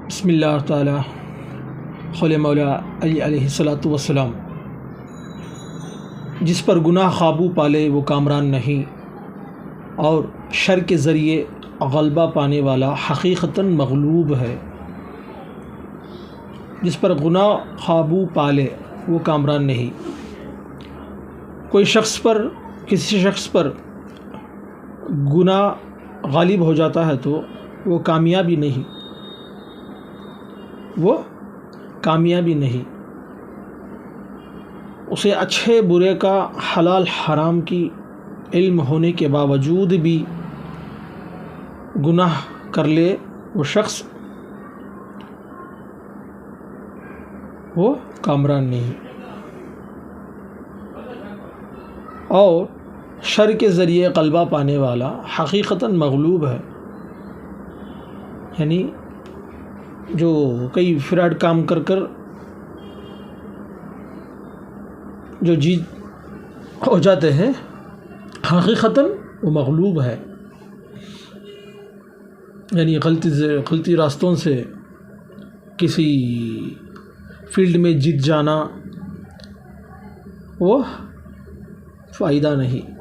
بسم اللہ تعالی قول مولا علی علیہ الصلاۃ والسلام، جس پر گناہ قابو پالے وہ کامران نہیں، اور شر کے ذریعے غلبہ پانے والا حقیقتاً مغلوب ہے۔ جس پر گناہ قابو پالے وہ کامران نہیں۔ کسی شخص پر گناہ غالب ہو جاتا ہے تو وہ کامیابی نہیں، اسے اچھے برے کا حلال حرام کی علم ہونے کے باوجود بھی گناہ کر لے وہ شخص، وہ کامران نہیں۔ اور شر کے ذریعے غلبہ پانے والا حقیقتاً مغلوب ہے، یعنی جو کئی فراڈ کام کر جو جیت ہو جاتے ہیں، حقیقتاً وہ مغلوب ہے، یعنی غلطی راستوں سے کسی فیلڈ میں جیت جانا وہ فائدہ نہیں۔